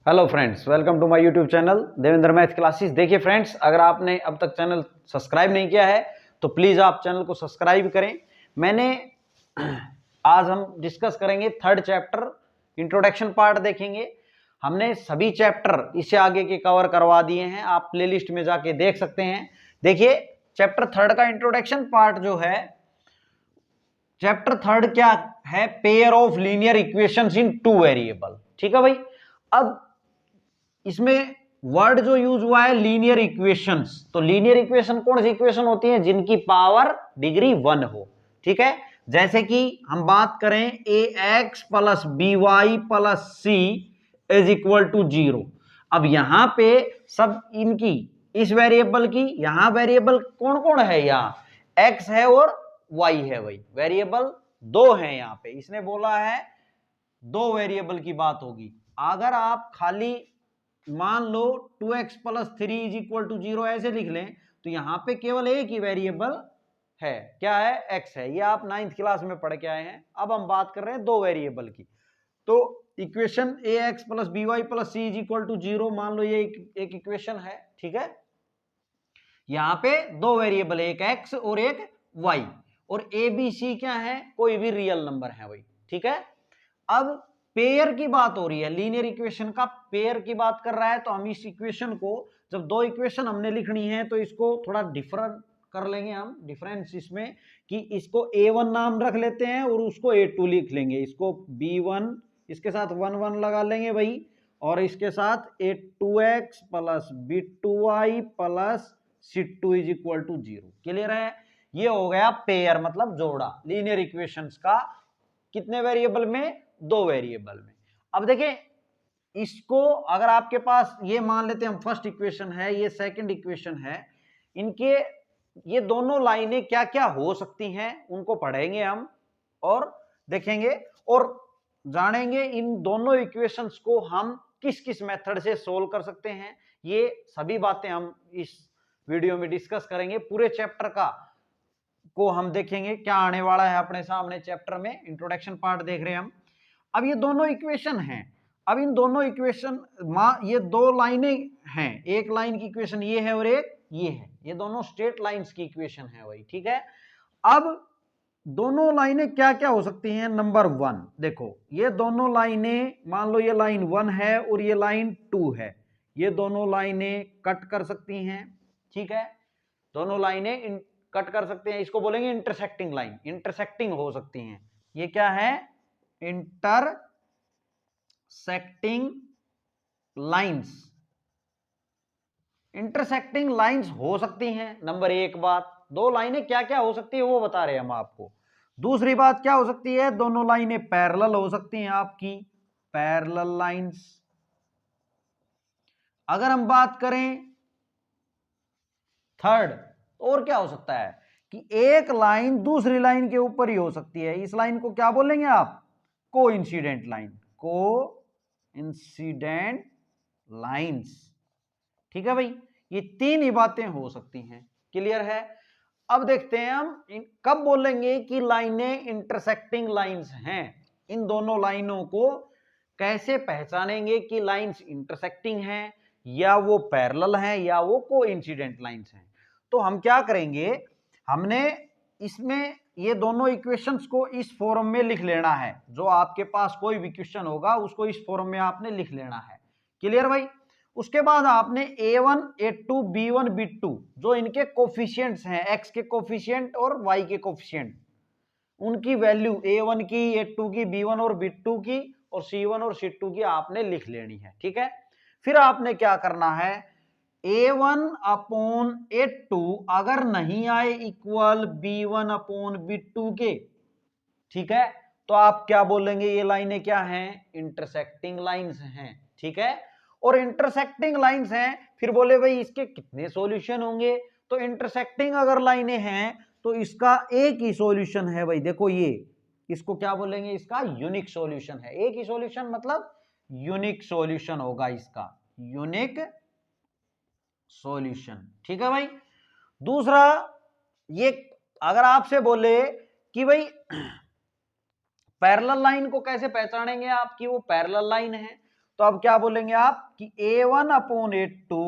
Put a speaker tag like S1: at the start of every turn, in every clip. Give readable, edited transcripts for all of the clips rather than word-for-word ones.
S1: Hello friends, welcome to my YouTube channel Devendra math classes. देखिए friends, अगर आपने अब तक चैनल सब्सक्राइब नहीं किया है तो प्लीज़ आप चैनल को सब्सक्राइब करें। आज हम डिस्कस करेंगे थर्ड चैप्टर, इंट्रोडक्शन पार्ट देखेंगे। हमने सभी चैप्टर इससे आगे के कवर करवा दिए हैं, आप प्लेलिस्ट में जाके देख सकते हैं। देखिए चैप्टर थर्ड का इंट्रोडक्शन पार्ट जो है, चैप्टर थर्ड क्या है, pair of linear equations in two variable. ठीक है भाई। अब इसमें वर्ड जो यूज हुआ है लीनियर इक्वेशंस, तो लीनियर इक्वेशन कौन सी इक्वेशन होती है? जिनकी पावर डिग्री 1 हो। ठीक है, जैसे कि हम बात करें a x plus b y plus c is equal to 0। अब यहां पे सब इनकी इस वेरिएबल की, यहां वेरिएबल कौन कौन है? यहां एक्स है और वाई है भाई। वेरिएबल दो है यहां पे, इसने बोला है दो वेरिएबल की बात होगी। अगर आप खाली मान लो 2x plus 3 is equal to 0 ऐसे लिख लें तो यहां पे केवल एक ही वेरिएबल है, क्या है? x है। ये आप 9th क्लास में पढ़ के आए हैं। अब हम बात कर रहे हैं दो वेरिएबल की। तो equation a x plus b y plus c is equal to 0, मान लो ये एक इक्वेशन है। ठीक है, यहां पे दो वेरिएबल, एक x और एक y, और ए बी सी क्या है? कोई भी रियल नंबर है भाई। ठीक है, अब पेयर की बात हो रही है, लीनियर इक्वेशन का पेयर की बात कर रहा है, तो हम इस इक्वेशन को, जब दो इक्वेशन हमने लिखनी है तो इसको थोड़ा डिफरेंट कर लेंगे हम, डिफरेंस इसमें कि इसको a1 नाम रख लेते हैं और उसको a2 लिख लेंगे। इसको b1 इसके साथ 1 1 लगा लेंगे भाई, और इसके साथ a2x plus b2y plus c2 is equal to 0। Clear है? ये हो गया पेयर, मतलब जोड़ा लीनियर इक्वेशंस का। कितने वेरिएबल में? दो वेरिएबल में। अब देखें इसको, अगर आपके पास ये मान लेते हैं हम फर्स्ट इक्वेशन है, ये सेकंड इक्वेशन है, इनके ये दोनों लाइनें क्या क्या हो सकती हैं उनको पढ़ेंगे हम और देखेंगे और जानेंगे इन दोनों इक्वेशंस को हम किस किस मेथड से सोल्व कर सकते हैं। ये सभी बातें हम इस वीडियो में डिस्कस करेंगे। पूरे चैप्टर का को हम देखेंगे क्या आने वाला है अपने सामने चैप्टर में। इंट्रोडक्शन पार्ट देख रहे हैं हम। अब ये दोनों इक्वेशन हैं, अब इन दोनों इक्वेशन, ये दो लाइनें हैं, एक लाइन की इक्वेशन ये है और एक ये है, ये दोनों स्ट्रेट लाइंस की इक्वेशन है भाई। ठीक है, अब दोनों लाइनें क्या क्या हो सकती हैं? नंबर 1 देखो, ये दोनों लाइनें, मान लो ये लाइन 1 है और ये लाइन 2 है, ये दोनों लाइनें कट कर सकती हैं। ठीक है, दोनों लाइनें कट कर सकते हैं, इसको बोलेंगे इंटरसेक्टिंग लाइन, इंटरसेक्टिंग हो सकती हैं। ये क्या है? इंटरसेक्टिंग लाइंस, इंटरसेक्टिंग लाइंस हो सकती हैं। नंबर 1 बात, दो लाइनें क्या क्या हो सकती है वो बता रहे हैं हम आपको। दूसरी बात क्या हो सकती है? दोनों लाइनें पैरेलल हो सकती हैं आपकी, पैरेलल लाइंस। अगर हम बात करें थर्ड, और क्या हो सकता है कि एक लाइन दूसरी लाइन के ऊपर ही हो सकती है। इस लाइन को क्या बोलेंगे आप? Coincident line, coincident lines. ठीक है भाई, ये तीन ही बातें हो सकती हैं। क्लियर है? अब देखते हैं हम कब बोलेंगे कि लाइनें इंटरसेक्टिंग लाइंस हैं। इन दोनों लाइनों को कैसे पहचानेंगे कि लाइंस इंटरसेक्टिंग हैं या वो पैरेलल हैं या वो कोइंसिडेंट लाइंस हैं? तो हम क्या करेंगे, हमने इसमें ये दोनों इक्वेशंस को इस फॉर्म में लिख लेना है। जो आपके पास कोई भी क्वेश्चन होगा उसको इस फॉर्म में आपने लिख लेना है। क्लियर भाई? उसके बाद आपने a1 a2 b1 b2 जो इनके कोफिशिएंट्स हैं, x के कोफिशिएंट और y के कोफिशिएंट, उनकी वैल्यू a1 की, a2 की, b1 और b2 की और c1 और c2 की आपने लिख लेनी है। ठीक है, फिर आपने क्या करना है, a1 अपॉन a2 अगर नहीं आए इक्वल b1 अपॉन b2 के, ठीक है, तो आप क्या बोलेंगे? ये लाइनें क्या हैं? इंटरसेक्टिंग लाइंस हैं। ठीक है, और इंटरसेक्टिंग लाइंस हैं, फिर बोले भाई इसके कितने सॉल्यूशन होंगे? तो इंटरसेक्टिंग अगर लाइनें हैं तो इसका एक ही सॉल्यूशन है भाई। देखो ये, इसको क्या बोलेंगे? इसका यूनिक सॉल्यूशन है। एक ही सॉल्यूशन मतलब यूनिक सॉल्यूशन होगा इसका, यूनिक सॉल्यूशन। ठीक है भाई। दूसरा, ये अगर आपसे बोले कि भाई पैरेलल लाइन को कैसे पहचानेंगे आप कि वो पैरेलल लाइन है, तो अब क्या बोलेंगे आप कि A1/A2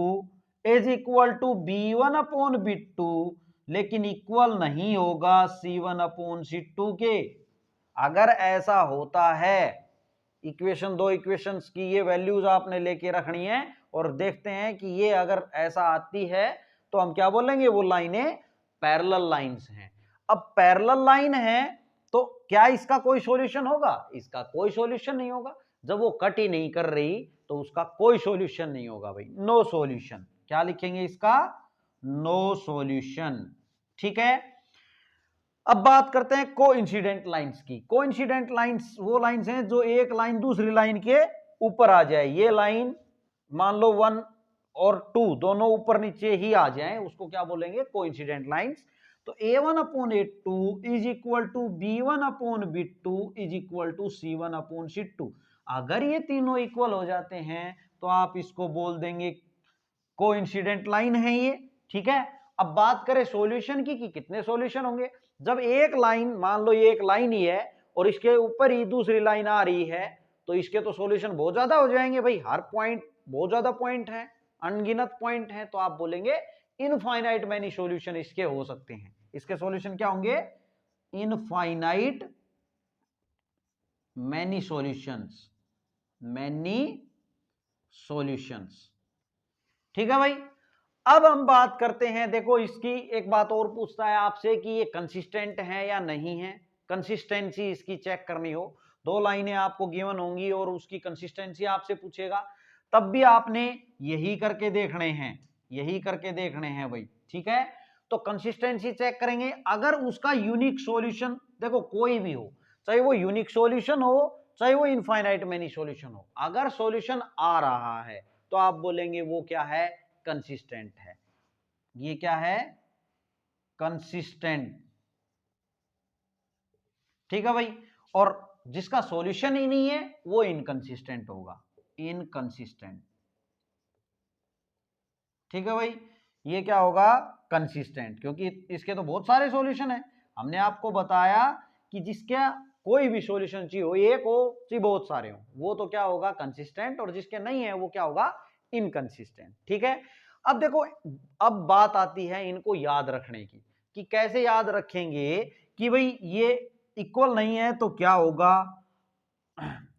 S1: is equal to B1/B2, लेकिन इक्वल नहीं होगा C1/C2 के। अगर ऐसा होता है, इक्वेशन दो इक्वेशंस की ये वैल्यूज आपने लेके रखनी है और देखते हैं कि ये अगर ऐसा आती है तो हम क्या बोलेंगे, वो लाइनें पैरेलल लाइंस हैं। अब पैरेलल लाइन है तो क्या इसका कोई सॉल्यूशन होगा? इसका कोई सॉल्यूशन नहीं होगा। जब वो कट ही नहीं कर रही तो उसका कोई सॉल्यूशन नहीं होगा भाई, नो सॉल्यूशन। क्या लिखेंगे इसका? No solution. ठीक है। अब बात करते हैं कोइंसिडेंट लाइंस की। कोइंसिडेंट लाइंस वो लाइंस हैं जो एक लाइन दूसरी लाइन के ऊपर आ जाए। ये लाइन मान लो 1 और 2 दोनों ऊपर नीचे ही आ जाएं, उसको क्या बोलेंगे? Coincident lines. तो A1/A2 is equal to B1/B2 is equal to C1/C2। अगर ये तीनों इक्वल हो जाते हैं तो आप इसको बोल देंगे कोइंसिडेंट लाइन है ये। ठीक है। अब बात करें सॉल्यूशन की कि कितने सॉल्यूशन होंगे। जब एक लाइन, मान लो ये एक लाइन ही है और इसके ऊपर ही दूसरी लाइन आ रही है, तो इसके तो सॉल्यूशन बहुत ज्यादा हो जाएंगे भाई। हर पॉइंट बहुत ज्यादा पॉइंट है, अनगिनत पॉइंट है, तो आप बोलेंगे इनफाइनाइट मैनी सॉल्यूशन इसके हो सकते हैं। इसके सॉल्यूशन क्या होंगे? Infinite many solutions, many solutions. ठीक है भाई। अब हम बात करते हैं, देखो इसकी एक बात और पूछता है आपसे कि ये कंसिस्टेंट है या नहीं है। कंसिस्टेंसी इसकी चेक करनी हो, दो लाइनें आपको गिवन होंगी और उसकी कंसिस्टेंसी आपसे पूछेगा, तब भी आपने यही करके देखने हैं, यही करके देखने हैं भाई। ठीक है। तो कंसिस्टेंसी चेक करेंगे। अगर उसका यूनिक सॉल्यूशन, देखो कोई भी हो, चाहे वो यूनिक सॉल्यूशन हो चाहे वो इनफाइनाइट मैनी सॉल्यूशन हो, अगर सॉल्यूशन आ रहा है तो आप बोलेंगे वो क्या है? कंसिस्टेंट है। ये क्या है? कंसिस्टेंट। ठीक है भाई। और जिसका सॉल्यूशन ही नहीं है वो इनकंसिस्टेंट होगा, इनकंसिस्टेंट। ठीक है भाई। ये क्या होगा? कंसिस्टेंट, क्योंकि इसके तो बहुत सारे सॉल्यूशन है। हमने आपको बताया कि जिसका कोई भी सॉल्यूशन चाहिए हो, एक हो चाहे बहुत सारे हो, वो तो क्या होगा? कंसिस्टेंट। और जिसके नहीं है वो क्या होगा? इनकंसिस्टेंट। ठीक है। अब देखो, अब बात आती है इनको याद रखने की कि कैसे याद रखेंगे कि भाई ये इक्वल नहीं है तो क्या होगा,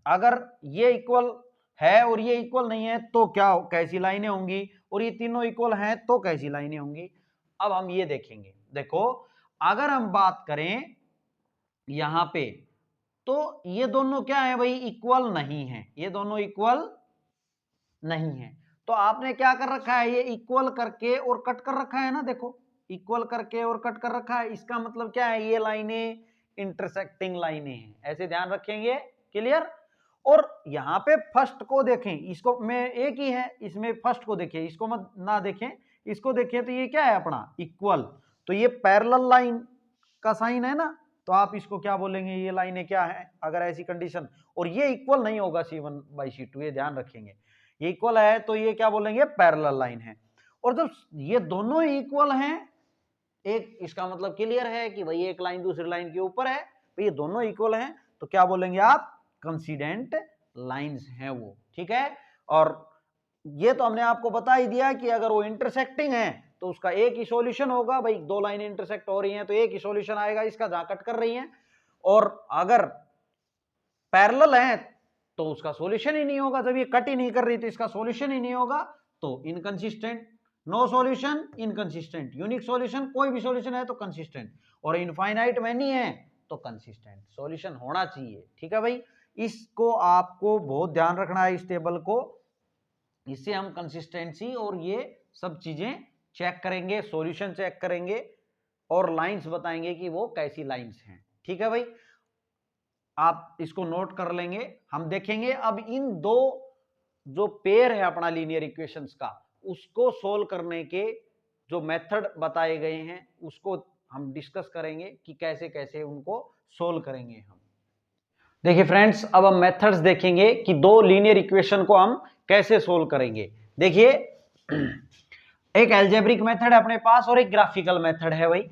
S1: अगर ये इक्वल है और ये इक्वल नहीं है तो क्या, कैसी लाइनें होंगी, और ये तीनों इक्वल हैं तो कैसी लाइनें होंगी। अब हम ये देखेंगे। देखो अगर हम बात करें यहां पे, तो ये दोनों क्या है भाई? इक्वल नहीं है, ये दोनों इक्वल नहीं है। तो आपने क्या कर रखा है? ये इक्वल करके और कट कर रखा है ना। देखो इक्वल करके और कट कर रखा है, इसका मतलब क्या है? ये लाइनें इंटरसेक्टिंग लाइनें हैं, ऐसे ध्यान रखेंगे। क्लियर। और यहाँ पे फर्स्ट को देखें, इसको में एक ही है, इसमें फर्स्ट को देखें, इसको मत ना देखें, इसको देखें। तो ये क्या है अपना? इक्वल। तो ये पैरेलल लाइन का साइन है ना, तो आप इसको क्या बोलेंगे? ये लाइनें क्या है अगर ऐसी कंडीशन, और ये इक्वल नहीं होगा C1/C2, ये ध्यान रखेंगे। ये इक्वल है तो ये क्या बोलेंगे? पैरेलल लाइन है। और जब ये दोनों इक्वल हैं, एक इसका मतलब क्लियर है कि भाई एक लाइन दूसरी लाइन के ऊपर है, तो ये दोनों इक्वल हैं, तो क्या बोलेंगे आप? कंसिडेंट लाइंस हैं वो। ठीक है। और ये तो हमने आपको बता ही दिया कि अगर वो इंटरसेक्टिंग है तो उसका एक ही सॉल्यूशन होगा भाई। दो लाइनें इंटरसेक्ट हो रही हैं तो एक ही सॉल्यूशन आएगा इसका, जहां कट कर रही हैं। और अगर पैरेलल है तो उसका सॉल्यूशन ही नहीं होगा। जब ये कट ही नहीं कर रही तो इसका सॉल्यूशन ही नहीं होगा, तो inconsistent. No solution inconsistent, unique solution कोई भी सॉल्यूशन है तो कंसिस्टेंट, और इनफाइनाइट मैनी है तो कंसिस्टेंट। सॉल्यूशन होना चाहिए। ठीक है भाई। इसको आपको बहुत ध्यान रखना है, इस टेबल को। इससे हम कंसिस्टेंसी और ये सब चीजें चेक करेंगे, सॉल्यूशन चेक करेंगे और लाइंस बताएंगे कि वो कैसी लाइंस हैं। ठीक है भाई। आप इसको नोट कर लेंगे। हम देखेंगे अब इन दो जो पेयर है अपना लीनियर इक्वेशंस का, उसको सोल्व करने के जो मेथड बताए गए हैं उसको हम डिस्कस करेंगे कि कैसे कैसे उनको सोल्व करेंगे हम। देखिए फ्रेंड्स, अब हम मेथड्स देखेंगे कि दो लीनियर इक्वेशन को हम कैसे सोल्व करेंगे। देखिए एक एल्जेब्रिक मेथड है अपने पास और एक ग्राफिकल मेथड है भाई।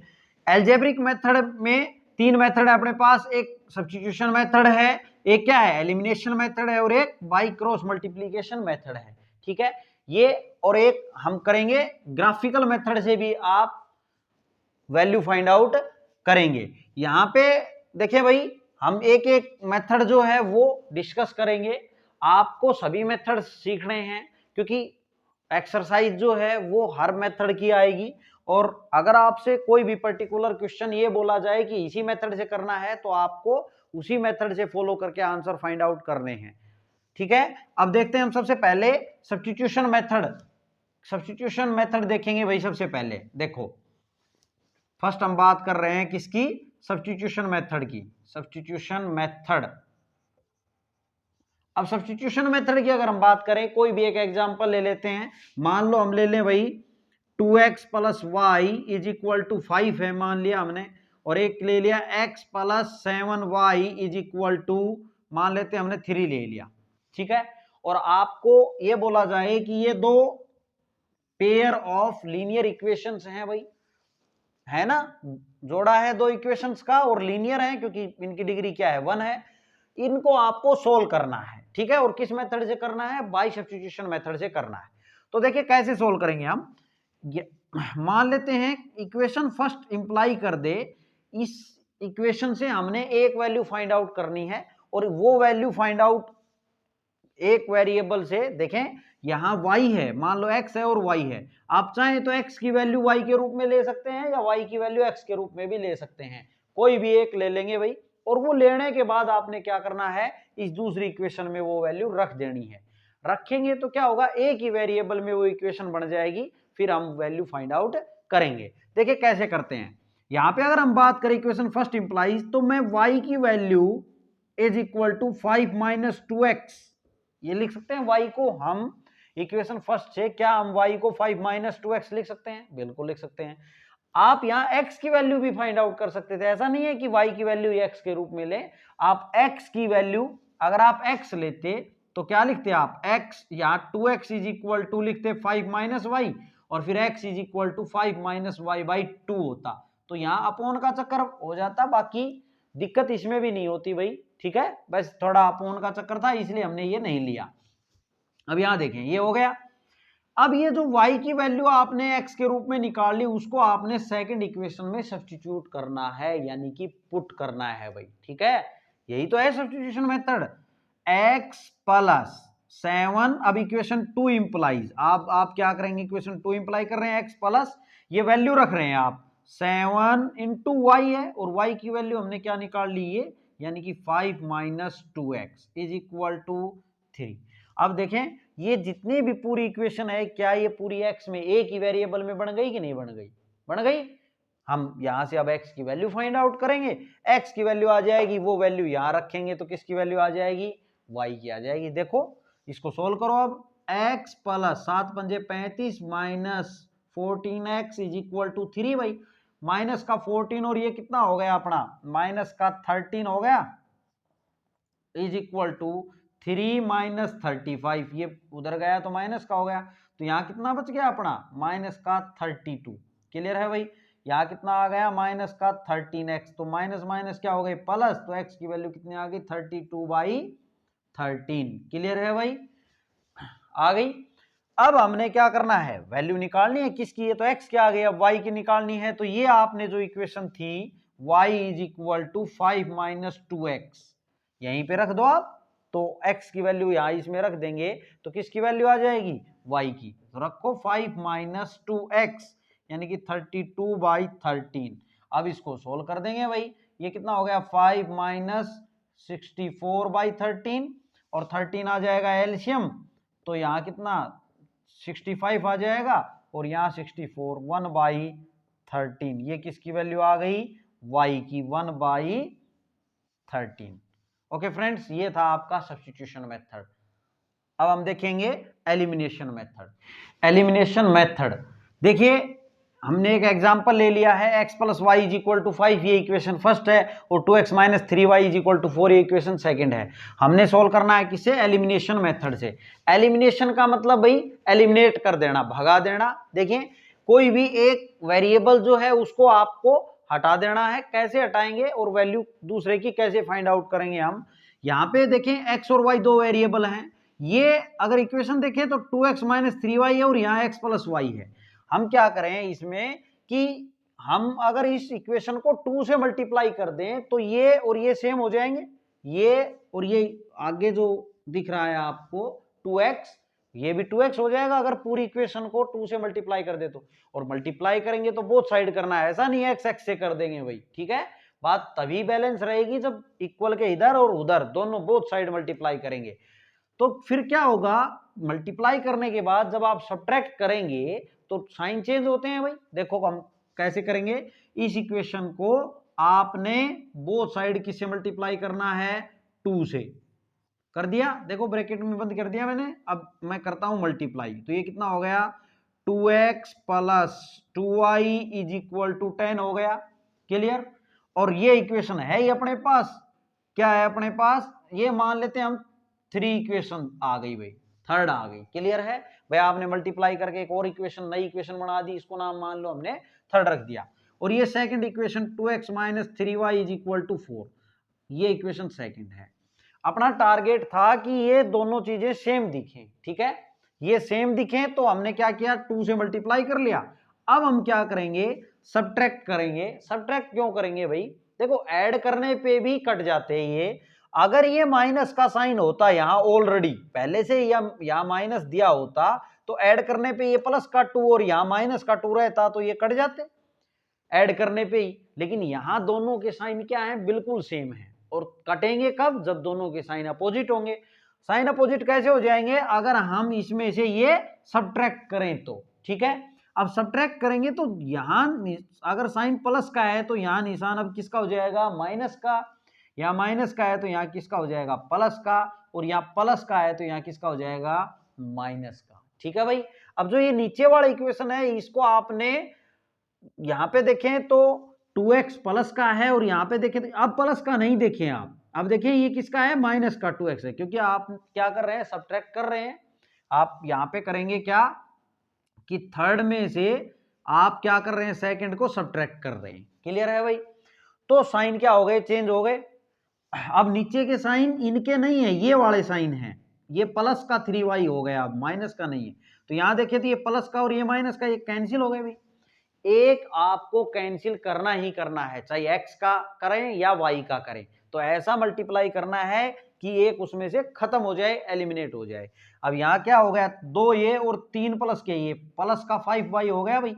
S1: एल्जेब्रिक मेथड में तीन मेथड है अपने पास, एक सब्स्टिट्यूशन मेथड है, एक क्या है, एलिमिनेशन मेथड है, और एक बाई क्रॉस मल्टीप्लीकेशन मेथड है, ठीक है ये। और एक हम करेंगे ग्राफिकल मेथड से भी आप वैल्यू फाइंड आउट करेंगे। यहां पे देखिए भाई, हम एक एक मेथड जो है वो डिस्कस करेंगे। आपको सभी मेथड सीखने हैं, क्योंकि एक्सरसाइज जो है वो हर मेथड की आएगी, और अगर आपसे कोई भी पर्टिकुलर क्वेश्चन ये बोला जाए कि इसी मेथड से करना है, तो आपको उसी मेथड से फॉलो करके आंसर फाइंड आउट करने हैं, ठीक है। अब देखते हैं हम सबसे पहले सब्स्टिट्यूशन मेथड। सब्स्टिट्यूशन मेथड देखेंगे भाई। सबसे पहले देखो, फर्स्ट हम बात कर रहे हैं किसकी, सब्स्टिट्यूशन मेथड की। सब्स्टिट्यूशन मेथड, अब सब्स्टिट्यूशन मेथड की अगर हम बात करें, कोई भी एक एग्जांपल ले लेते हैं। मान लो हम ले लें भाई 2x plus y is equal to 5 है, मान लिया हमने, और एक ले लिया x plus 7y is equal to, मान लेते हैं हमने 3 ले लिया, ठीक है। और आपको ये बोला जाए कि ये दो पेयर ऑफ लीनियर इक्वेशंस हैं भाई, है ना, जोड़ा है दो इक्वेशंस का और लीनियर है, क्योंकि इनकी डिग्री क्या है, 1 है। इनको आपको सोल्व करना है, ठीक है। और किस मेथड से करना है, बाय सब्स्टिट्यूशन मेथड से करना है। तो देखिए कैसे सोल्व करेंगे हम। मान लेते हैं इक्वेशन फर्स्ट इंप्लाई कर दे, इस इक्वेशन से हमने एक वैल्यू फाइंड आउट करनी है, और वो वैल्यू फाइंड आउट एक वेरिएबल से, देखें यहां y है, मान लो x है और y है, आप चाहें तो x की वैल्यू y के रूप में ले सकते हैं, या y की वैल्यू x के रूप में भी ले सकते हैं, कोई भी एक ले लेंगे भाई। और वो लेने के बाद आपने क्या करना है, इस दूसरी इक्वेशन में वो वैल्यू रख देनी है। रखेंगे तो क्या होगा, एक ही वेरिएबल में वो इक्वेशन बन जाएगी, फिर हम वैल्यू फाइंड आउट करेंगे। देखिए कैसे करते हैं। यहां पे अगर हम बात करें इक्वेशन फर्स्ट इंप्लाइज, तो मैं y की value is equal to 5 minus 2x, ये लिख सकते हैं y को हम इक्वेशन फर्स्ट से, क्या हम y को 5 माइनस 2x लिख सकते हैं, बिल्कुल लिख सकते हैं। आप यहाँ x की वैल्यू भी फाइंड आउट कर सकते थे, ऐसा नहीं है कि y की वैल्यू x के रूप में ले, आप x की वैल्यू, अगर आप x लेते तो क्या लिखते आप, x, यहाँ 2x इज इक्वल टू लिखते 5 माइनस वाई, और फिर x is equal to 5 minus y by 2 होता, तो यहाँ अपोन का चक्कर हो जाता, बाकी दिक्कत इसमें भी नहीं होती भाई, ठीक है। बस थोड़ा अपोन का चक्कर था, इसलिए हमने ये नहीं लिया। अब यहां देखें, ये हो गया। अब ये जो y की वैल्यू आपने x के रूप में निकाल ली, उसको आपने सेकंड इक्वेशन में सब्स्टिट्यूट करना है, यानी कि पुट करना है भाई, ठीक है। यही तो है सब्स्टिट्यूशन मेथड। x प्लस 7, अब इक्वेशन 2 इंप्लाइज, आप क्या करेंगे, इक्वेशन 2 इंप्लाई कर रहे हैं, x प्लस ये वैल्यू रख रहे हैं आप 7 इंटू वाई है, और y की वैल्यू हमने क्या निकाल ली, ये यानी कि 5 minus 2x is equal to 3। अब देखें ये जितनी भी पूरी इक्वेशन है, क्या ये पूरी x में एक ही वेरिएबल में बन गई कि नहीं बन गई, बन गई। हम यहां से अब x की वैल्यू फाइंड आउट करेंगे, x की वैल्यू आ जाएगी, वो वैल्यू यहां रखेंगे तो किसकी वैल्यू आ जाएगी, y की आ जाएगी। देखो इसको सोल्व करो। अब x प्लस 7 पंजे 35 minus 14x is equal to 3 भाई, माइनस का 14 और ये कितना हो गया अपना, माइनस का 13 हो गया, इज इक्वल टू 3 माइनस 35, ये उधर गया तो माइनस का हो गया, तो यहाँ कितना बच गया अपना, माइनस का 32। क्लियर है भाई, यहाँ कितना आ गया, माइनस का 13x, तो माइनस माइनस क्या हो गई, प्लस, तो x की वैल्यू कितनी आ गई, 32/13। क्लियर है भाई, आ गई। अब हमने क्या करना है, वैल्यू निकालनी है किसकी, ये तो x की आ गई, अब y की निकालनी है। तो ये आपने जो इक्वेशन थी y is equal to 5 minus 2x, यहीं पे रख दो आप, तो x की वैल्यू यहाँ इसमें रख देंगे, तो किसकी वैल्यू आ जाएगी, y की, तो रखो 5 माइनस 2x यानी कि 32/13। अब इसको सोल्व कर देंगे भाई, ये कितना हो गया, 5 माइनस 64/13, और 13 आ जाएगा एलसीएम, तो यहाँ कितना 65 आ जाएगा, और यहाँ 64, 1/13, ये किसकी वैल्यू आ गई, y की, 1/13। ओके फ्रेंड्स, ये था आपका सब्स्टिट्यूशन मेथड। अब हम देखेंगे एलिमिनेशन मेथड। एलिमिनेशन मेथड देखिए, हमने एक एग्जांपल ले लिया है, x plus y is equal to 5, ये इक्वेशन फर्स्ट है, और 2x minus 3y is equal to 4, ये इक्वेशन सेकंड है। हमने सोल्व करना है किसे, एलिमिनेशन मेथड से। एलिमिनेशन का मतलब भाई एलिमिनेट कर देना, भगा देना। देखिए कोई भी एक वेरिएबल जो है उसको आपको हटा देना है, कैसे हटाएंगे और वैल्यू दूसरे की कैसे फाइंड आउट करेंगे हम, यहाँ पे देखें x और y दो वेरिएबल हैं, ये अगर इक्वेशन देखें तो 2x माइनस 3y है और यहाँ x प्लस y है। हम क्या करें इसमें कि हम अगर इस इक्वेशन को 2 से मल्टीप्लाई कर दें तो ये और ये सेम हो जाएंगे, ये और ये आगे जो दिख रहा है आपको 2x, ये भी 2x हो जाएगा अगर पूरी इक्वेशन को 2 से मल्टीप्लाई कर दे तो। और मल्टीप्लाई करेंगे तो बोथ साइड करना है, ऐसा नहीं है x से कर देंगे भाई, ठीक है। बात तभी बैलेंस रहेगी जब इक्वल के इधर और उधर दोनों बोथ साइड मल्टीप्लाई करेंगे। तो फिर क्या होगा, मल्टीप्लाई करने के बाद जब आप सब्ट्रैक्ट करेंगे तो साइन चेंज होते हैं भाई। देखो हम कैसे करेंगे, इस इक्वेशन को आपने बोथ साइड किससे मल्टीप्लाई करना है, 2 से कर दिया, देखो ब्रैकेट में बंद कर दिया मैंने। अब मैं करता हूं मल्टीप्लाई, तो ये कितना हो गया, 2x plus 2y is equal to 10 हो गया, क्लियर। और ये इक्वेशन है ही अपने पास, क्या है अपने पास, ये मान लेते हैं हम 3 इक्वेशन आ गई भाई, थर्ड आ गई, क्लियर है भाई। आपने मल्टीप्लाई करके एक और इक्वेशन, नई इक्वेशन बना दी, इसको नाम मान लो हमने थर्ड रख दिया। और ये second equation 2x minus 3y is equal to 4, ये इक्वेशन सेकंड है। अपना टारगेट था कि ये दोनों चीजें सेम दिखें, ठीक है, ये सेम दिखें, तो हमने क्या किया, 2 से मल्टीप्लाई कर लिया। अब हम क्या करेंगे, सब्ट्रैक्ट करेंगे। सब्ट्रैक्ट क्यों करेंगे भाई, देखो ऐड करने पे भी कट जाते हैं ये। अगर ये माइनस का साइन होता यहाँ ऑलरेडी पहले से यहाँ माइनस दिया होता तो ऐड करने पे ये प्लस का 2 और यहाँ माइनस का 2 रहता तो ये कट जाते ऐड करने पे ही। लेकिन यहाँ दोनों के साइन क्या है, बिल्कुल सेम है। और कटेंगे कब, जब दोनों के साइन अपोजिट होंगे। साइन अपोजिट कैसे हो जाएंगे, अगर हम इसमें से ये सब्ट्रैक्ट करें तो, ठीक है। अब सब्ट्रैक्ट करेंगे तो यहाँ अगर साइन प्लस का है तो यहाँ निशान अब किसका हो जाएगा, माइनस का। यहाँ माइनस का है तो यहाँ किसका हो जाएगा, प्लस का। और यहाँ प्लस का है तो यहाँ किसका हो जाएगा, माइनस का, ठीक है भाई। अब जो ये नीचे वाला इक्वेशन है इसको आपने यहाँ पे देखें तो 2x प्लस का है और यहाँ पे देखें तो अब प्लस का नहीं देखें आप, अब देखिए ये किसका है, माइनस का 2x है, क्योंकि आप क्या कर रहे हैं, सब्ट्रैक्ट कर रहे हैं। आप यहाँ पे करेंगे क्या कि थर्ड में से आप क्या कर रहे हैं, सेकंड को सब्ट्रैक्ट कर रहे हैं, क्लियर है भाई। तो साइन क्या हो गए, चेंज हो गए। अब नीचे के साइन इनके नहीं है, ये वाले साइन है, ये प्लस का 3y हो गया, अब माइनस का नहीं है। तो यहाँ देखिए तो ये प्लस का और ये माइनस का, ये कैंसिल हो गए भाई। एक आपको कैंसिल करना ही करना है, चाहे x का करें या y का करें, तो ऐसा मल्टीप्लाई करना है कि एक उसमें से खत्म हो जाए, एलिमिनेट हो जाए। अब यहाँ क्या हो गया, 2 ये और 3 प्लस के, ये प्लस का 5y हो गया भाई,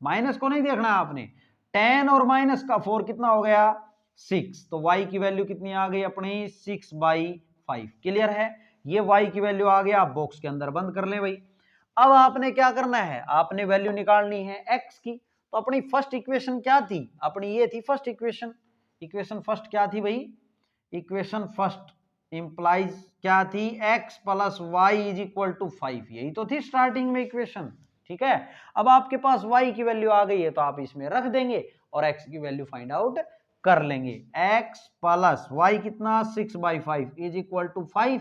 S1: माइनस को नहीं देखना आपने। 10 और माइनस का 4 कितना हो गया, 6, तो y की वैल्यू कितनी आ गई अपनी, 6/5, क्लियर है। ये y की वैल्यू आ गया, आप बॉक्स के अंदर बंद कर लें भाई। अब आपने क्या करना है, आपने वैल्यू निकालनी है x की। तो अपनी फर्स्ट इक्वेशन क्या थी, अपनी ये थी फर्स्ट इक्वेशन। इक्वेशन फर्स्ट क्या थी भाई, इक्वेशन फर्स्ट इंप्लाइज क्या थी, x plus y is equal to 5, यही तो थी स्टार्टिंग में इक्वेशन, ठीक है। अब आपके पास y की वैल्यू आ गई है तो आप इसमें रख देंगे और x की वैल्यू फाइंड आउट कर लेंगे। x प्लस वाई कितना, 6/5 इज इक्वल टू 5,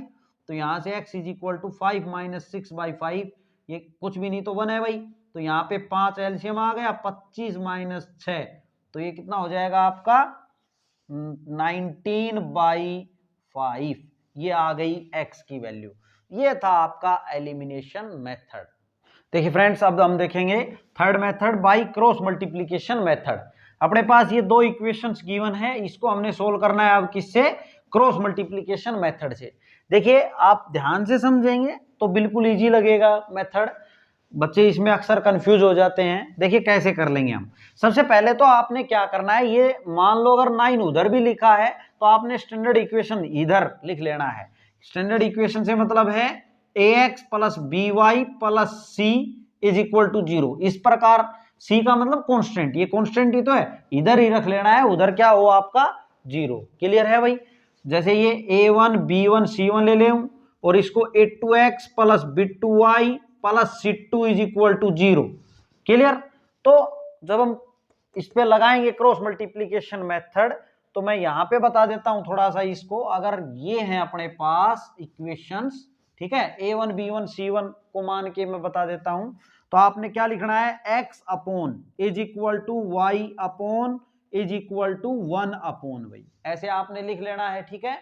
S1: तो यहां से x is equal to 5 minus 6/5, ये कुछ भी नहीं तो 1 है भाई। तो यहाँ पे 5 एलसीएम आ गया, 25 माइनस 6, तो ये कितना हो जाएगा आपका 19/5, ये आ गई x की वैल्यू। ये था आपका एलिमिनेशन मेथड। देखिए फ्रेंड्स, अब हम देखेंगे third method, by cross multiplication method. अपने पास ये दो इक्वेशंस गिवन है, इसको हमने सोल्व करना है अब किससे, क्रॉस मल्टीप्लिकेशन मेथड से। देखिए आप ध्यान से समझेंगे तो बिल्कुल इजी लगेगा मेथड, बच्चे इसमें अक्सर कंफ्यूज हो जाते हैं। देखिए कैसे कर लेंगे हम। सबसे पहले तो आपने क्या करना है, ये मान लो अगर 9 उधर भी लिखा है तो आपने स्टैंडर्ड इक्वेशन इधर लिख लेना है। स्टैंडर्ड इक्वेशन से मतलब है ax plus by plus c is equal to 0। इस प्रकार c का मतलब कॉन्स्टेंट, ये कॉन्स्टेंट ही तो है, इधर ही रख लेना है, उधर क्या हो आपका 0, क्लियर है भाई। जैसे ये a1 b1 c1 ले लें और इसको a2x plus b2y plus c2 is equal to 0, clear. तो जब हम इस पे लगाएंगे क्रॉस मल्टीप्लीकेशन मेथड, तो मैं यहां पे बता देता हूं थोड़ा सा इसको। अगर ये है अपने पास इक्वेशंस, ठीक है, a1 b1 c1 को मान के मैं बता देता हूं, तो आपने क्या लिखना है, x upon is equal to y upon is equal to 1 upon y, ऐसे आपने लिख लेना है, ठीक है।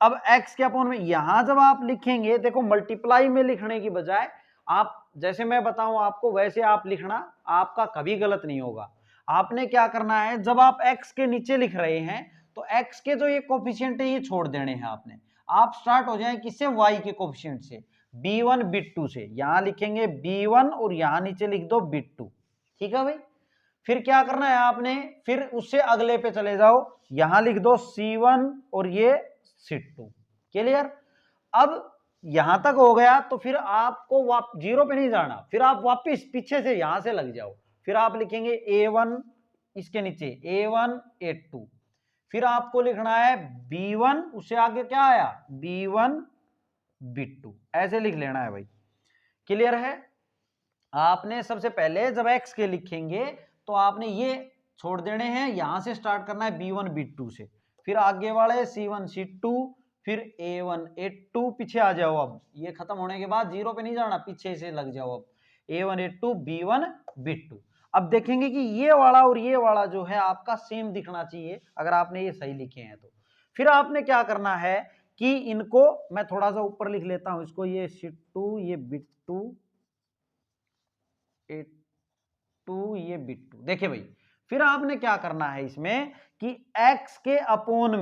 S1: अब x के अपोन में यहां जब आप लिखेंगे, देखो मल्टीप्लाई में लिखने की बजाय आप जैसे मैं बताऊं आपको वैसे आप लिखना, आपका कभी गलत नहीं होगा। आपने क्या करना है, जब आप x के नीचे लिख रहे हैं तो x के जो ये कोफिशिएंट है ये छोड़ देने हैं आपने। आप स्टार्ट हो जाए किससे, y के कोफिशिएंट से, b1 b2 से। यहां लिखेंगे b1 और यहां नीचे लिख दो b2। ठीक है भाई। फिर क्या करना है आपने, फिर उससे अगले पे चले जाओ, यहां लिख दो c1 और ये c2। क्लियर। अब यहां तक हो गया तो फिर आपको जीरो पे नहीं जाना, फिर आप वापिस पीछे से यहां से लग जाओ। फिर आप लिखेंगे a1, इसके नीचे a1 a2। फिर आपको लिखना है b1, उससे आगे क्या आया b1 b2, ऐसे लिख लेना है भाई। क्लियर है। आपने सबसे पहले जब x के लिखेंगे तो आपने ये छोड़ देने हैं, यहां से स्टार्ट करना है b1 b2 से, फिर आगे वाले c1 c2, फिर a1 a2। पीछे आ जाओ, अब ये खत्म होने के बाद जीरो पे नहीं जाना, पीछे से लग जाओ। अब a1 a2 b1 b2। अब देखेंगे कि ये वाला और ये वाला जो है आपका सेम दिखना चाहिए, अगर आपने ये सही लिखे हैं तो। फिर आपने क्या करना है कि इनको मैं थोड़ा सा ऊपर लिख लेता हूं इसको, ये c2 ये b2 a2 ये b2। देखिए भाई, फिर आपने क्या करना है इसमें कि x के अपोन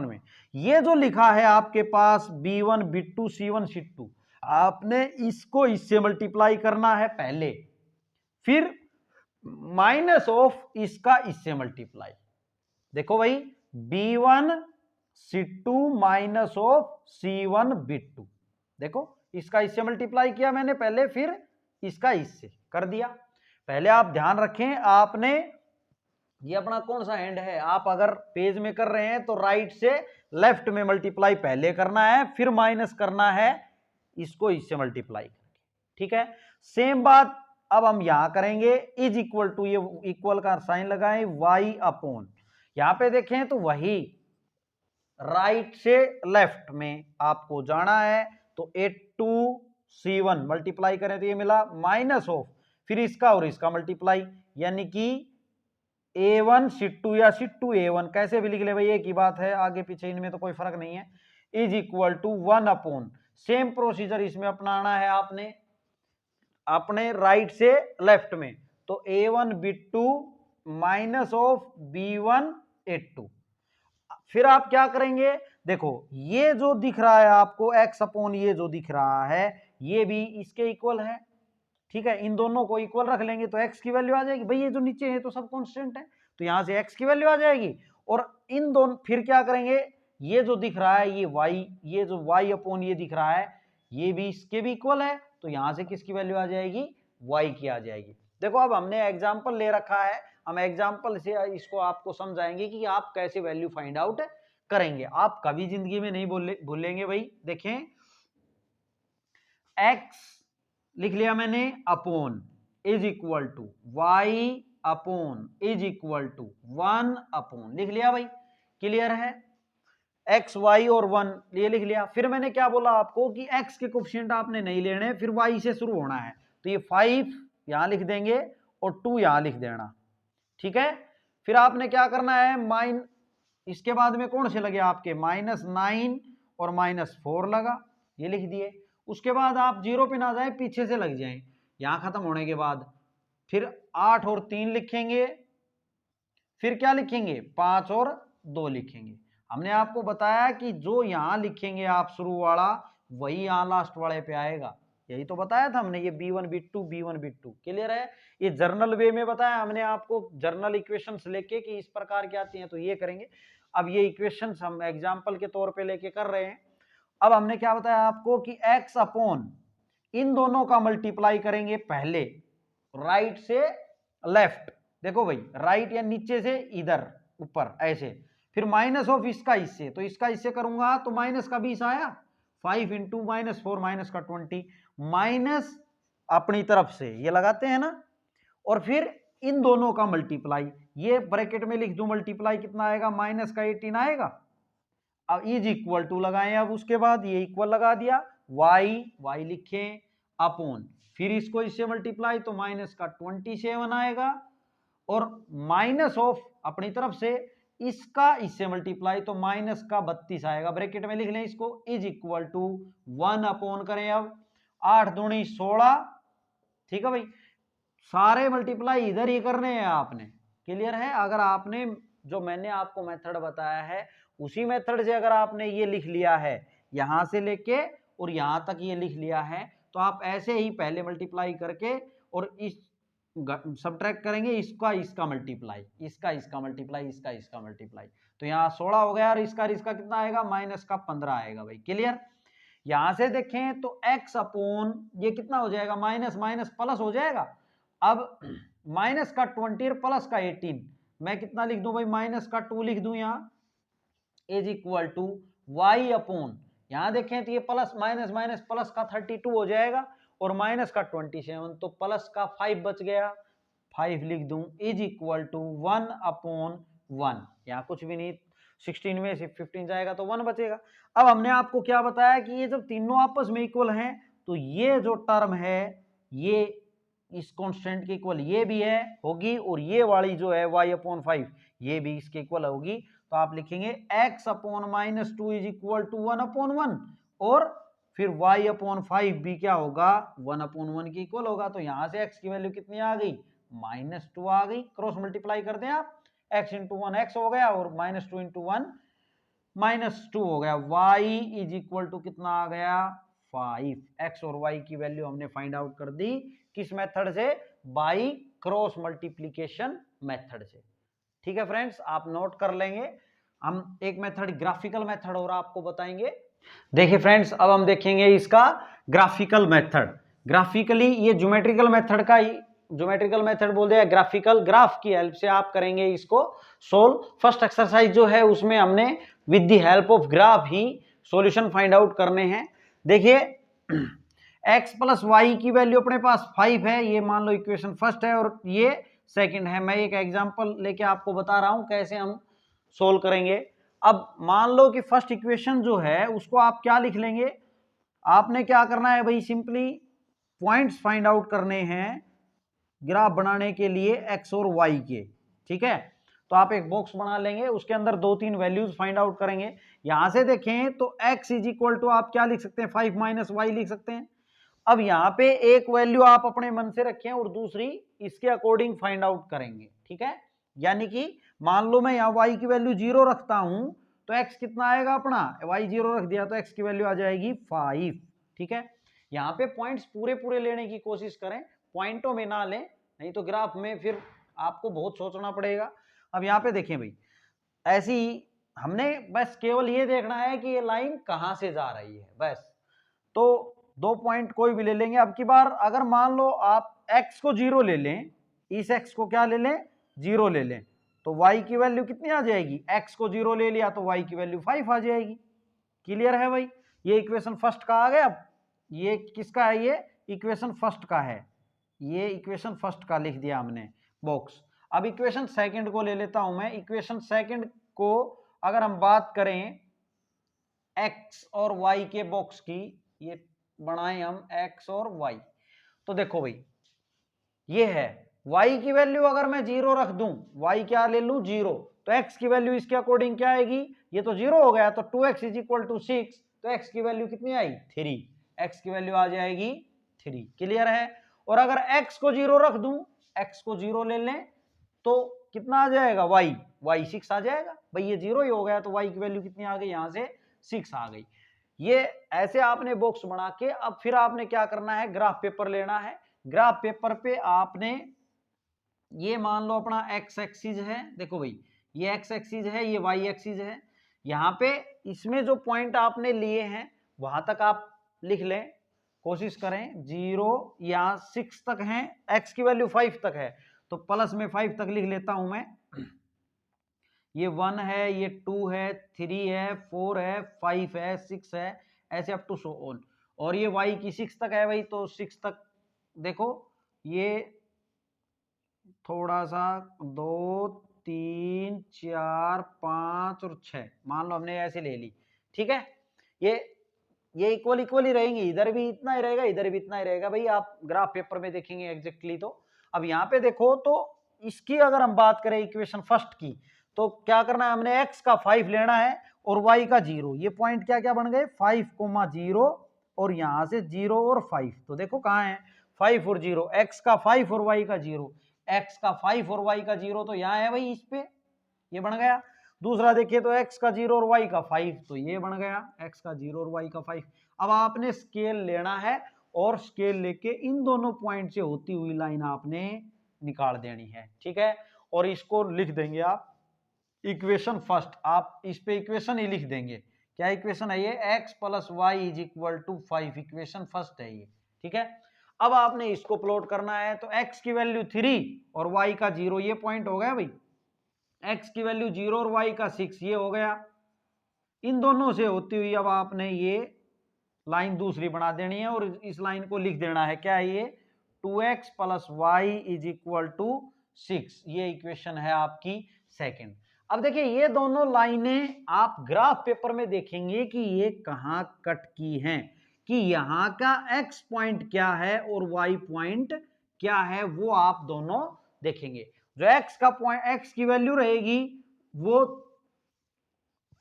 S1: में ये जो लिखा है आपके पास b1 b2 c1 c2, आपने इसको इससे मल्टीप्लाई करना है पहले, फिर माइनस ऑफ इसका इससे मल्टीप्लाई। देखो भाई, b1 c2 minus of c1 b2। देखो इसका इससे मल्टीप्लाई किया मैंने पहले, फिर इसका इससे कर दिया। पहले आप ध्यान रखें, आपने ये अपना कौन सा हैंड है, आप अगर पेज में कर रहे हैं तो राइट से लेफ्ट में मल्टीप्लाई पहले करना है, फिर माइनस करना है इसको इससे मल्टीप्लाई करके। ठीक है। सेम बात अब हम यहां करेंगे, इज इक्वल टू, ये इक्वल का साइन लगाएं, y अपोन, यहां पे देखें तो वही राइट से लेफ्ट में आपको जाना है, तो a2 c1 मल्टीप्लाई करें तो ये मिला, माइनस ऑफ फिर इसका और इसका मल्टीप्लाई, यानी कि a1 c2 या c2 a1, कैसे भी लिख ले भाई एक ही बात है, आगे पीछे इनमें तो कोई फर्क नहीं है, is equal to 1 upon. Same procedure इसमें अपनाना है आपने, अपने राइट से लेफ्ट में, तो a1 b2 minus of b1 a2। फिर आप क्या करेंगे, देखो ये जो दिख रहा है आपको x अपोन, ये जो दिख रहा है ये भी इसके इक्वल है। ठीक है, इन दोनों को इक्वल रख लेंगे तो x की वैल्यू आ जाएगी। भाई ये जो नीचे है तो सब कांस्टेंट है, तो यहां से x की वैल्यू आ जाएगी। और इन दोनों फिर क्या करेंगे, ये जो दिख रहा है ये y, ये जो y अपोन ये दिख रहा है ये भी इसके भी इक्वल है, तो यहां से किसकी वैल्यू आ जाएगी, y की आ जाएगी। देखो अब हमने एग्जाम्पल ले रखा है, हम एग्जाम्पल से इसको आपको समझाएंगे कि आप कैसे वैल्यू फाइंड आउट करेंगे। आप कभी जिंदगी में नहीं भूलेंगे भाई। देखें, x लिख लिया मैंने upon is equal to y upon is equal to 1 upon, लिख लिया भाई। क्लियर है। x y और 1 ये लिख लिया। फिर मैंने क्या बोला आपको कि x के कोफिशिएंट आपने नहीं लेने, फिर y से शुरू होना है, तो ये 5 यहां लिख देंगे और 2 यहां लिख देना। ठीक है। फिर आपने क्या करना है, इसके बाद में कौन से लगे आपके, -9 और -4 लगा, ये लिख दिए। उसके बाद आप जीरो पे ना जाए, पीछे से लग जाएं यहां खत्म होने के बाद, फिर 8 और 3 लिखेंगे, फिर क्या लिखेंगे 5 और 2 लिखेंगे। हमने आपको बताया कि जो यहां लिखेंगे आप शुरू वाला, वही यहां लास्ट वाले पे आएगा, यही तो बताया था हमने, ये b1 b2 b1 b2। Clear है। ये जर्नल वे में बताया हमने आपको, जर्नल इक्वेशंस लेके कि इस प्रकार की आती हैं तो ये करेंगे। अब ये इक्वेशंस हम एग्जांपल के तौर पे लेके कर रहे हैं। अब हमने क्या बताया आपको कि x अपोन इन दोनों का मल्टीप्लाई करेंगे पहले राइट से लेफ्ट। देखो भाई, राइट या नीचे से इधर ऊपर ऐसे, फिर माइनस ऑफ इसका इससे, तो इसका इससे करूंगा तो माइनस का 20 आया, 5 इंटू -4 माइनस का 20, माइनस अपनी तरफ से ये लगाते हैं ना, और फिर इन दोनों का मल्टीप्लाई, ये ब्रैकेट में लिख दूं मल्टीप्लाई कितना आएगा, माइनस का 18 आएगा। अब इज इक्वल टू लगाएं, अब उसके बाद ये इक्वल लगा दिया, y लिखें अपोन, फिर इसको इससे मल्टीप्लाई तो माइनस का 27 आएगा, और माइनस ऑफ अपनी तरफ से इसका इससे मल्टीप्लाई तो माइनस का 32 आएगा, ब्रैकेट में लिख लें इसको, इज इक्वल टू 1 अपॉन करें अब 8 दूनी 16, ठीक है भाई, सारे मल्टीप्लाई इधर ही करने हैं आपने, क्लियर है। अगर आपने जो मैंने आपको मेथड बताया है उसी मेथड से अगर आपने ये लिख लिया है, यहां से लेके और यहां तक ये लिख लिया है, तो आप ऐसे ही पहले मल्टीप्लाई करके और इस सब्ट्रैक्ट करेंगे, इसका मल्टीप्लाई, इसका मल्टीप्लाई, इसका मल्टीप्लाई, तो यहाँ 16 हो गया और इसका कितना आएगा, माइनस का 15 आएगा भाई, क्लियर। यहां से देखें तो x अपॉन ये कितना हो जाएगा, माइनस माइनस प्लस हो जाएगा। अब माइनस का 20 और प्लस का 18, मैं कितना लिख दूं भाई, माइनस का 2 लिख दूं यहाँ, is equal to y upon, यहां देखें तो ये प्लस माइनस माइनस प्लस का 32 हो जाएगा और माइनस का 27, तो प्लस का 5 बच गया, 5 लिख दूं, इज इक्वल टू 1 अपॉन 1, यहाँ कुछ भी नहीं, 16 में से 15 जाएगा तो 1 बचेगा। अब हमने आपको क्या बताया कि ये जब तीनों आपस में इक्वल हैं तो ये जो टर्म है ये इस कांस्टेंट के इक्वल ये भी है होगी, और ये वाली जो है y अपॉन 5 ये भी इसके इक्वल होगी, तो आप लिखेंगे x upon minus 2 is equal to 1 upon 1, और फिर y अपॉन 5 भी क्या होगा, 1 अपॉन 1 के इक्वल होगा। तो यहां से x की वैल्यू कितनी आ गई, -2 आ गई, क्रॉस मल्टीप्लाई कर दें आप, x इंटू 1 x हो गया और -2 इंटू 1 -2 हो गया, y इज इक्वल टू कितना आ गया, 5। x और y की वैल्यू हमने फाइंड आउट कर दी, किस मेथड से, बाई क्रॉस मल्टीप्लीकेशन मेथड से। ठीक है फ्रेंड्स, आप नोट कर लेंगे। हम एक मेथड ग्राफिकल मेथड और आपको बताएंगे। देखिए फ्रेंड्स, अब हम देखेंगे इसका ग्राफिकल मेथड। ग्राफिकली ये ज्योमेट्रिकल मेथड का ही, ज्योमेट्रिकल मेथड बोल दिया, ग्राफिकल, ग्राफ की हेल्प से आप करेंगे इसको सोल्व। फर्स्ट एक्सरसाइज जो है उसमें हमने with the help of graph he solution find out करने हैं। देखिए x प्लस वाई की वैल्यू अपने पास 5 है, ये मान लो इक्वेशन फर्स्ट है और ये सेकंड है। मैं एक एग्जांपल लेके आपको बता रहा हूं कैसे हम सोल्व करेंगे। अब मान लो कि फर्स्ट इक्वेशन जो है उसको आप क्या लिख लेंगे, आपने क्या करना है भाई, सिंपली पॉइंट्स फाइंड आउट करने हैं ग्राफ बनाने के लिए x और y के, ठीक है। तो आप एक बॉक्स बना लेंगे, उसके अंदर 2-3 वैल्यूज फाइंड आउट करेंगे। यहां से देखें तो x इज इक्वल टू आप क्या लिख सकते हैं, 5 माइनस वाई लिख सकते हैं। अब यहाँ पे एक वैल्यू आप अपने मन से रखें और दूसरी इसके अकॉर्डिंग फाइंड आउट करेंगे, ठीक है। यानी कि मान लो मैं यहाँ y की वैल्यू 0 रखता हूं तो x कितना आएगा अपना, y 0 रख दिया तो x की वैल्यू आ जाएगी 5, ठीक है। यहाँ पे पॉइंट्स पूरे पूरे लेने की कोशिश करें, पॉइंटों में ना लें, नहीं तो ग्राफ में फिर आपको बहुत सोचना पड़ेगा। अब यहाँ पे देखें भाई, ऐसी हमने बस केवल ये देखना है कि ये लाइन कहां से जा रही है, बस। तो 2 पॉइंट कोई भी ले लेंगे। अब की बार अगर मान लो आप x को 0 ले लें, इस x को क्या ले लें, 0 ले लें, तो y की वैल्यू कितनी आ जाएगी, x को 0 ले लिया तो y की वैल्यू 5 आ जाएगी। क्लियर है भाई, ये इक्वेशन फर्स्ट का आ गया। अब ये किसका है, ये इक्वेशन फर्स्ट का है, ये इक्वेशन फर्स्ट का लिख दिया हमने बॉक्स। अब इक्वेशन सेकंड को ले लेता हूं मैं। इक्वेशन सेकंड को अगर हम बात करें x और y के बॉक्स की, ये बनाए हम x और y, तो देखो भाई ये है y की वैल्यू अगर मैं 0 रख दूं, y क्या ले लूं 0, तो x की वैल्यू इसके अकॉर्डिंग क्या आएगी, ये तो 0 हो गया, तो 2x इज इक्वल टू 6, तो x की वैल्यू कितनी आई 3, x की वैल्यू आ जाएगी 3। क्लियर है। और अगर x को 0 रख दूं, x को 0 ले लें तो कितना आ जाएगा, y 6 आ जाएगा भाई, ये 0 ही हो गया तो y की वैल्यू कितनी आ गई, यहां से 6 आ गई। ये ऐसे आपने बॉक्स बना के अब फिर आपने क्या करना है, ग्राफ पेपर लेना है। ग्राफ पेपर पे आपने ये मान लो अपना x एक्सिस है, देखो भाई ये x एक्सिस है, ये y एक्सिस है। यहाँ पे इसमें जो पॉइंट आपने लिए हैं वहां तक आप लिख लें, कोशिश करें। 0 या 6 तक हैं, x की वैल्यू 5 तक है तो प्लस में 5 तक लिख लेता हूं मैं। ये 1 है, ये 2 है, 3 है, 4 है, 5 है, 6 है, ऐसे अप टू सो ऑन। और ये y की 6 तक है भाई, तो 6 तक देखो, ये थोड़ा सा 2 3 4 5 और 6 मान लो हमने ऐसे ले ली, ठीक है। ये इक्वल ही रहेंगी, इधर भी इतना ही रहेगा, इधर भी इतना ही रहेगा भाई, आप ग्राफ पेपर में देखेंगे एग्जैक्टली। तो अब यहाँ पे देखो, तो इसकी अगर हम बात करें इक्वेशन फर्स्ट की, तो क्या करना है, हमने x का 5 लेना है और y का 0। ये पॉइंट क्या क्या बन गए, 5,0 और यहां से 0 और 5। तो देखो कहां है 5 और 0, x का 5 और y का 0, x का 5 और y का 0 तो यहां है भाई, इस पे ये बन गया। दूसरा देखिए तो x का 0 और y का 5, तो ये बन गया x का 0 और y का 5। अब आपने स्केल लेना है और स्केल लेके इन दोनों पॉइंट से होती हुई लाइन आपने निकाल देनी है, ठीक है। और इसको लिख देंगे आप इक्वेशन फर्स्ट, आप इस पे इक्वेशन ही लिख देंगे। क्या इक्वेशन है ये, x plus y is equal to 5, equation first है ये, ठीक है। अब आपने इसको प्लॉट करना है, तो x की वैल्यू 3 और y का 0, ये पॉइंट हो गया भाई। x की वैल्यू 0 और y का 6, ये हो गया। इन दोनों से होती हुई अब आपने ये लाइन दूसरी बना देनी है और इस लाइन को लिख देना है, क्या है ये, 2x plus y is equal to 6, ये इक्वेशन है आपकी सेकंड। अब देखिए ये दोनों लाइनें आप ग्राफ पेपर में देखेंगे कि ये कहां कट की हैं, कि यहां का x पॉइंट क्या है और y पॉइंट क्या है, वो आप दोनों देखेंगे। जो x का पॉइंट, x की वैल्यू रहेगी वो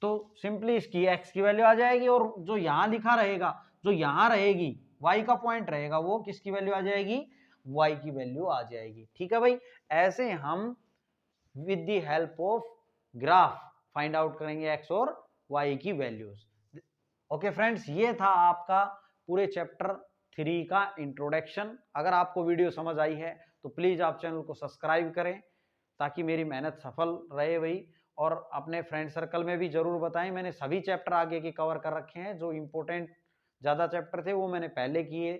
S1: तो सिंपली इसकी x की वैल्यू आ जाएगी, और जो यहां लिखा रहेगा, जो यहां रहेगी y का पॉइंट रहेगा, वो किसकी वैल्यू आ जाएगी, y की वैल्यू आ जाएगी, ठीक है भाई। ऐसे हम with the help of graph find out करेंगे x और y की वैल्यूज। ओके फ्रेंड्स, ये था आपका पूरे चैप्टर 3 का इंट्रोडक्शन। अगर आपको वीडियो समझ आई है तो प्लीज आप चैनल को सब्सक्राइब करें ताकि मेरी मेहनत सफल रहे भाई, और अपने फ्रेंड सर्कल में भी जरूर बताएं। मैंने सभी चैप्टर आगे के कवर कर रखे हैं, जो इंपॉर्टेंट ज़्यादा चैप्टर थे वो मैंने पहले किए,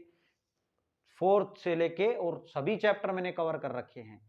S1: 4th से लेके और सभी चैप्टर मैंने कवर कर रखे हैं।